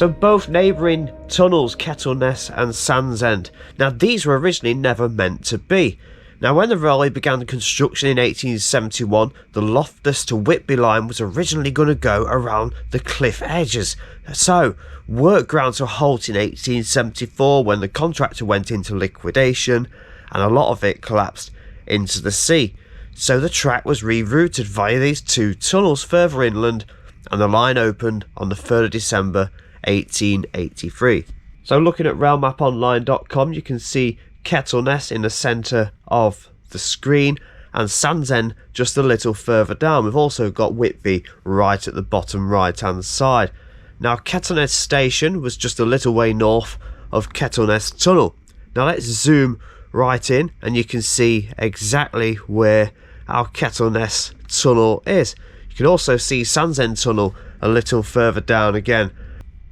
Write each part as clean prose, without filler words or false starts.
So both neighbouring tunnels, Kettleness and Sands End. Now these were originally never meant to be. Now when the railway began construction in 1871, the Loftus to Whitby line was originally going to go around the cliff edges. So work ground to a halt in 1874 when the contractor went into liquidation and a lot of it collapsed into the sea. So the track was rerouted via these two tunnels further inland and the line opened on the 3rd of December 1883. So looking at railmaponline.com, you can see Kettleness in the centre of the screen and Sands End just a little further down. We've also got Whitby right at the bottom right hand side. Now Kettleness station was just a little way north of Kettleness Tunnel. Now let's zoom right in and you can see exactly where our Kettleness Tunnel is. You can also see Sands End Tunnel a little further down again.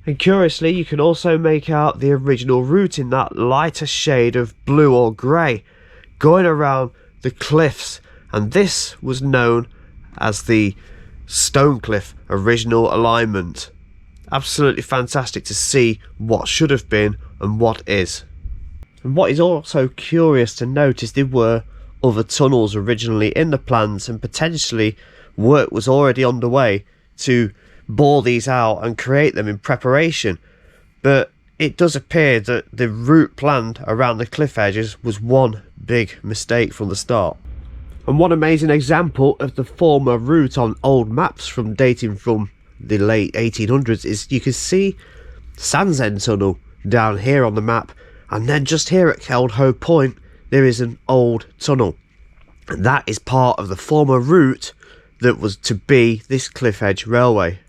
And curiously, you can also make out the original route in that lighter shade of blue or grey, going around the cliffs. And this was known as the Stonecliff original alignment. Absolutely fantastic to see what should have been and what is. And what is also curious to note is there were other tunnels originally in the plans, and potentially work was already underway to bore these out and create them in preparation, but it does appear that the route planned around the cliff edges was one big mistake from the start. And one amazing example of the former route on old maps from dating from the late 1800s is you can see Sands End Tunnel down here on the map, and then just here at Keldho Point there is an old tunnel, and that is part of the former route that was to be this cliff edge railway.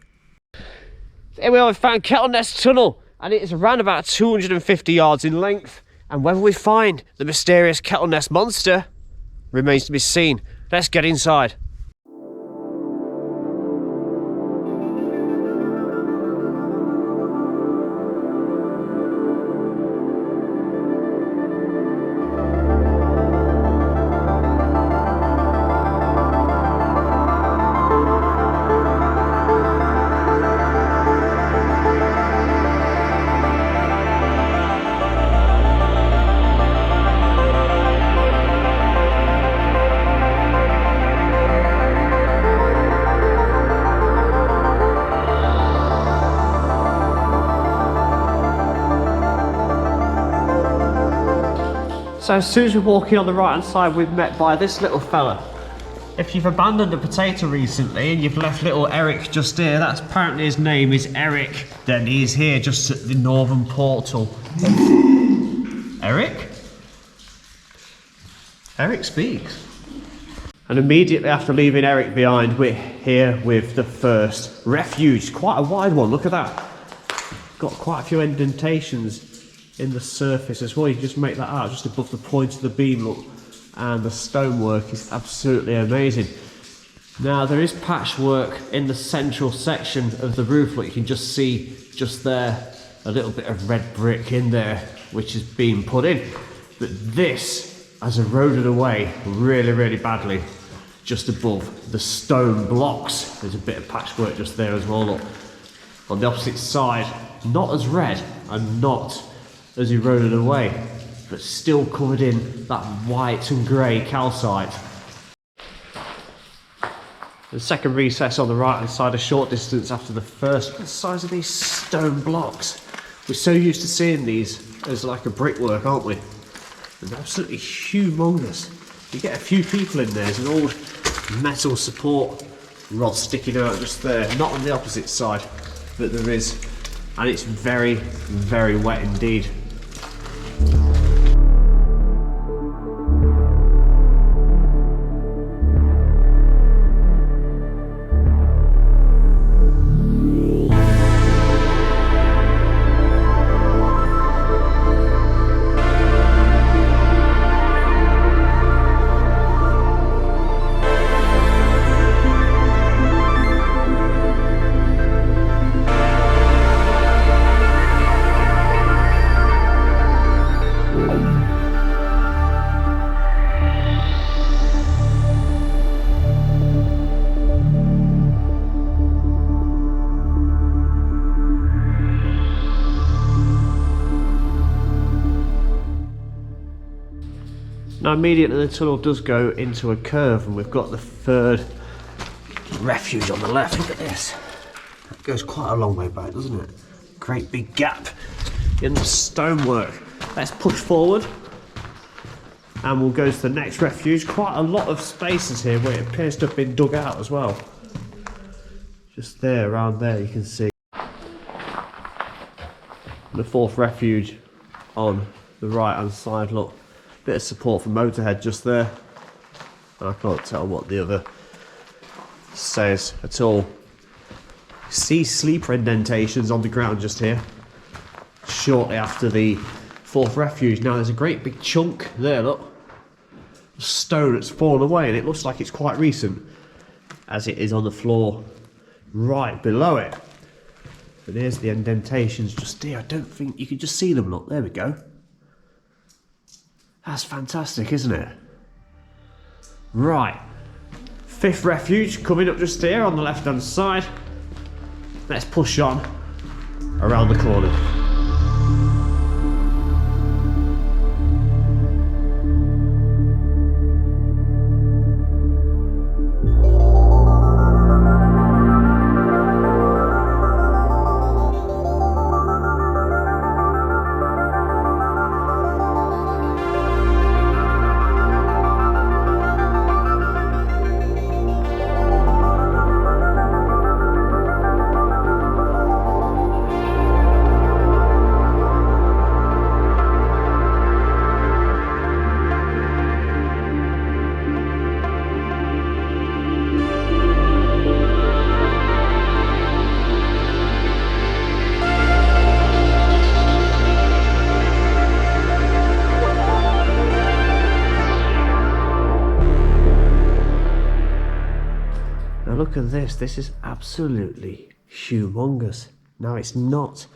Here we are, we found Kettleness Tunnel, and it is around about 250 yards in length, and whether we find the mysterious Kettleness monster remains to be seen. Let's get inside. So as soon as we're walking on the right hand side, we're met by this little fella. If you've abandoned a potato recently and you've left little Eric just here, that's apparently his name is Eric. Then he's here just at the northern portal. Eric? Eric speaks. And immediately after leaving Eric behind, we're here with the first refuge. Quite a wide one, look at that. Got quite a few indentations in the surface as well. You can just make that out just above the point of the beam, look, and the stonework is absolutely amazing. Now there is patchwork in the central section of the roof, look, you can just see just there a little bit of red brick in there which is being put in, but this has eroded away really badly just above the stone blocks. There's a bit of patchwork just there as well, look. On the opposite side, not as red and not as eroded away, but still covered in that white and grey calcite. The second recess on the right hand side, a short distance after the first. The size of these stone blocks. We're so used to seeing these as like a brickwork, aren't we? They're absolutely humongous. You get a few people in there, there's an old metal support rod sticking out just there, not on the opposite side, but there is, and it's very wet indeed. Now immediately the tunnel does go into a curve, and we've got the third refuge on the left. Look at this. That goes quite a long way back, doesn't it? Great big gap in the stonework. Let's push forward and we'll go to the next refuge. Quite a lot of spaces here where it appears to have been dug out as well. Just there, around there, you can see the fourth refuge on the right hand side. Look, bit of support for Motorhead just there. I can't tell what the other says at all. See sleeper indentations on the ground just here, shortly after the fourth refuge. Now there's a great big chunk there, look, stone that's fallen away, and it looks like it's quite recent, as it is on the floor right below it. But there's the indentations just here. I don't think you can just see them. Look, there we go. That's fantastic, isn't it? Right, fifth refuge coming up just here on the left hand side. Let's push on around the corner. Look at this, this is absolutely humongous. Now it's not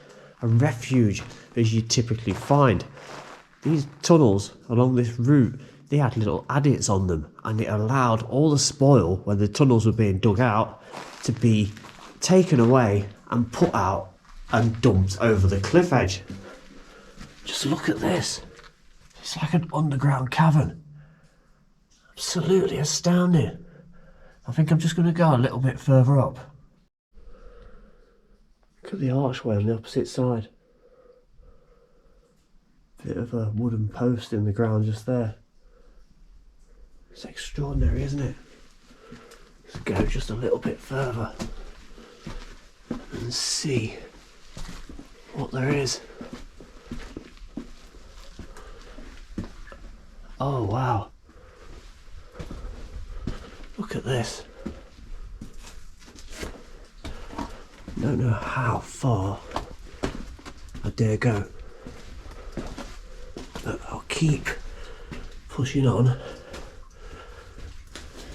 a refuge as you typically find. These tunnels along this route, they had little adits on them, and it allowed all the spoil when the tunnels were being dug out to be taken away and put out and dumped over the cliff edge. Just look at this. It's like an underground cavern. Absolutely astounding. I think I'm just going to go a little bit further up. Look at the archway on the opposite side. Bit of a wooden post in the ground just there. It's extraordinary, isn't it? Let's go just a little bit further and see what there is. Oh wow. Look at this. Don't know how far I dare go, but I'll keep pushing on.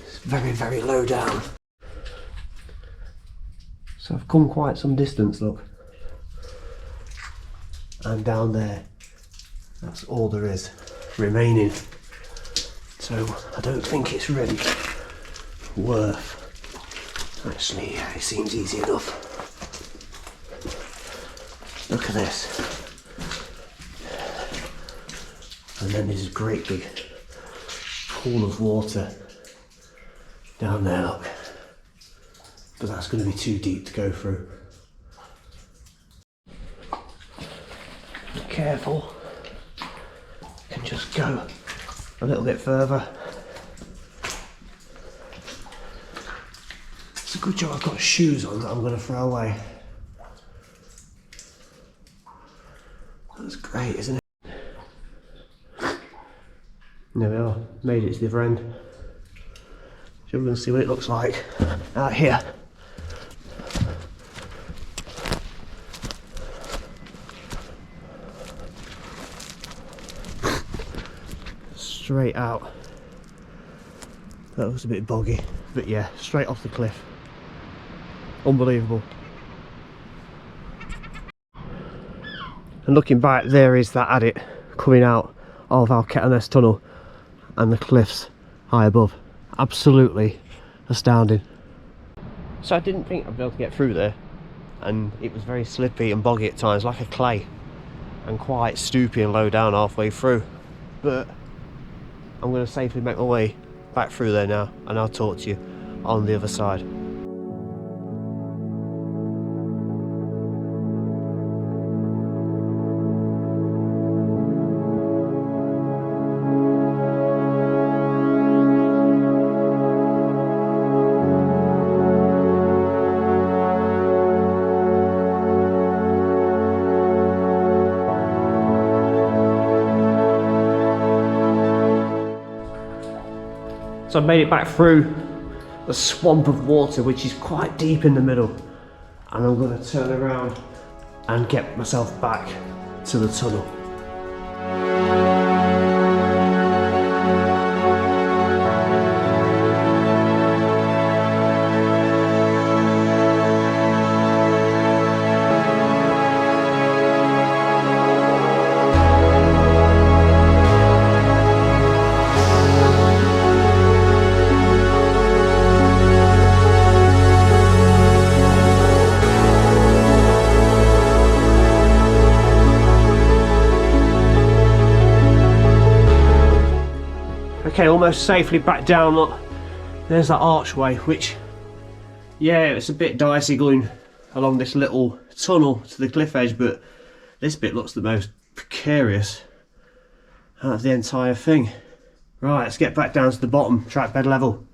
It's very, very low down. So I've come quite some distance, look. And down there, that's all there is remaining. So I don't think it's really worth. Actually, yeah, it seems easy enough. Look at this. And then there's a great big pool of water down there, look. But that's going to be too deep to go through. Be careful. Can just go a little bit further. It's a good job I've got shoes on that I'm going to throw away. That's great, isn't it? There we are, made it to the other end. So we're going to see what it looks like out here. Straight out. That looks a bit boggy, but yeah, straight off the cliff. Unbelievable. And looking back, there is that adit coming out of our Kettleness Tunnel and the cliffs high above. Absolutely astounding. So I didn't think I'd be able to get through there, and it was very slippy and boggy at times, like a clay, and quite stoopy and low down halfway through. But I'm going to safely make my way back through there now, and I'll talk to you on the other side. So I made it back through the swamp of water, which is quite deep in the middle, and I'm going to turn around and get myself back to the tunnel. Okay, almost safely back down. Look, there's that archway, which, yeah, it's a bit dicey going along this little tunnel to the cliff edge, but this bit looks the most precarious out of the entire thing. Right, let's get back down to the bottom, track bed level.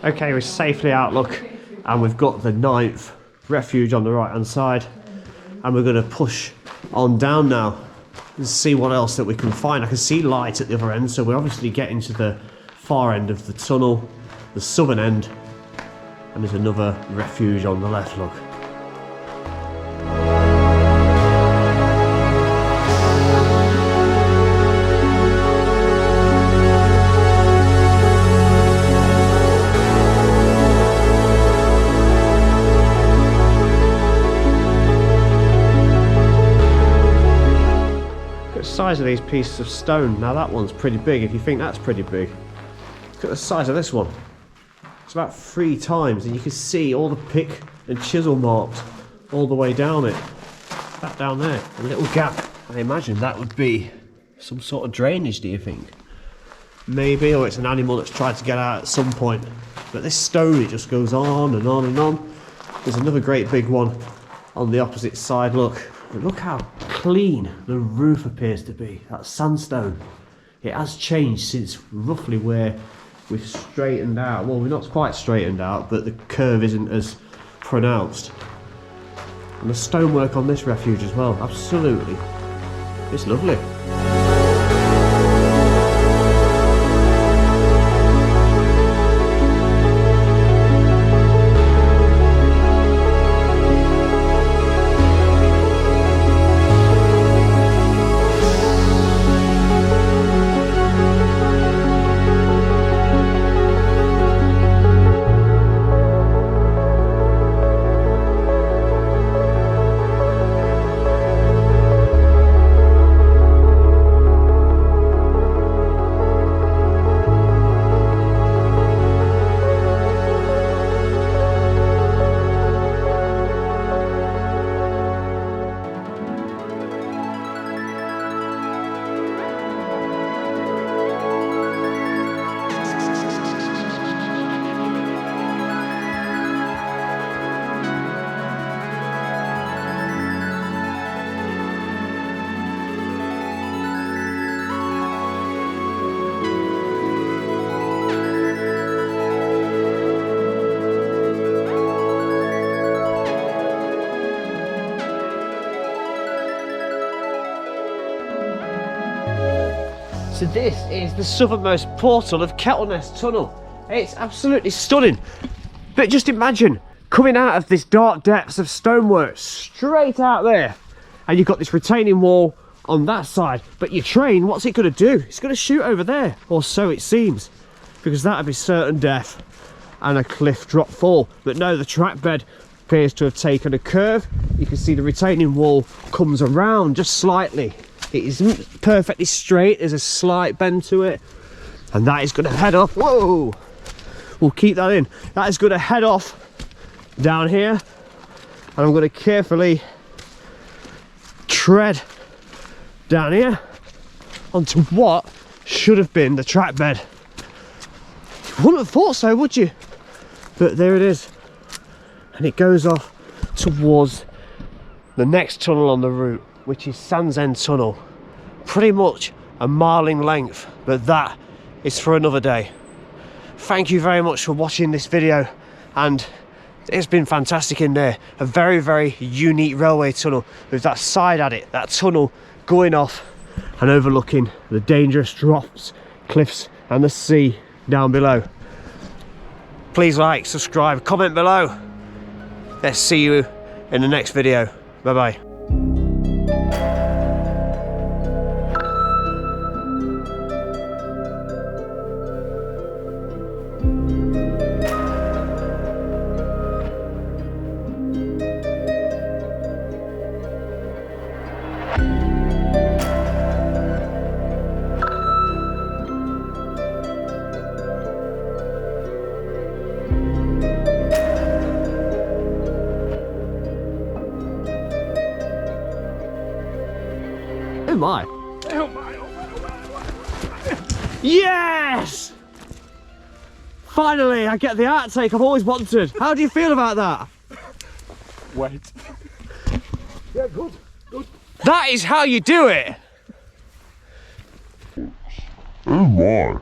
Okay, we're safely out, look, and we've got the 9th refuge on the right hand side, and we're going to push on down now and see what else that we can find. I can see light at the other end, so we're obviously getting to the far end of the tunnel, the southern end, and there's another refuge on the left, look. Size of these pieces of stone. Now that one's pretty big. If you think that's pretty big, look at the size of this one. It's about 3 times, and you can see all the pick and chisel marks all the way down it. That down there, a little gap. I imagine that would be some sort of drainage, do you think? Maybe, or it's an animal that's tried to get out at some point. But this stone, it just goes on and on and on. There's another great big one on the opposite side, look. But look how clean the roof appears to be. That sandstone. It has changed since roughly where we've straightened out. Well, we're not quite straightened out, but the curve isn't as pronounced. And the stonework on this refuge as well. Absolutely. It's lovely. So this is the southernmost portal of Kettleness Tunnel. It's absolutely stunning. But just imagine coming out of this dark depths of stonework straight out there, and you've got this retaining wall on that side, but your train, what's it going to do? It's going to shoot over there, or so it seems, because that would be certain death and a cliff drop fall. But no, the track bed appears to have taken a curve. You can see the retaining wall comes around just slightly. It isn't perfectly straight, there's a slight bend to it, and that is going to head off. Whoa, we'll keep that in. That is going to head off down here, and I'm going to carefully tread down here onto what should have been the track bed. You wouldn't have thought so, would you? But there it is. And it goes off towards the next tunnel on the route, which is Sands End Tunnel. Pretty much a mile in length, but that is for another day. Thank you very much for watching this video, and it's been fantastic in there. A very, very unique railway tunnel with that side adit, that tunnel going off and overlooking the dangerous drops, cliffs and the sea down below. Please like, subscribe, comment below. Let's see you in the next video. Bye bye. Oh my. Oh my, oh my, oh my. Yes! Finally, I get the outtake I've always wanted. How do you feel about that? Wait. Yeah, good, good. That is how you do it. Oh my.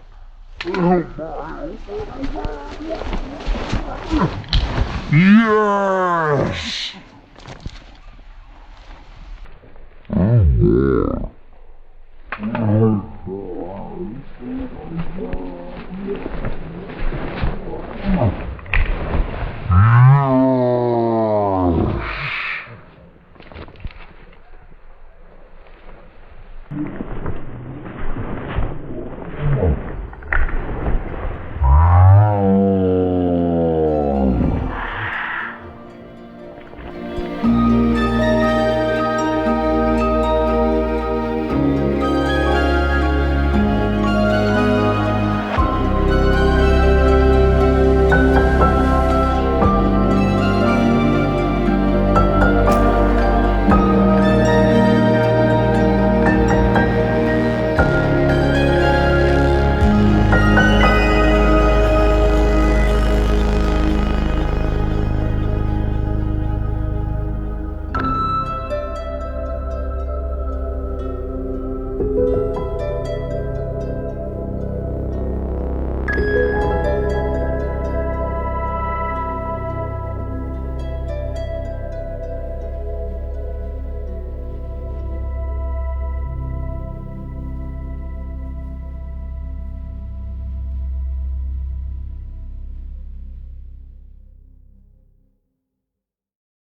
Yes! Oh, yeah.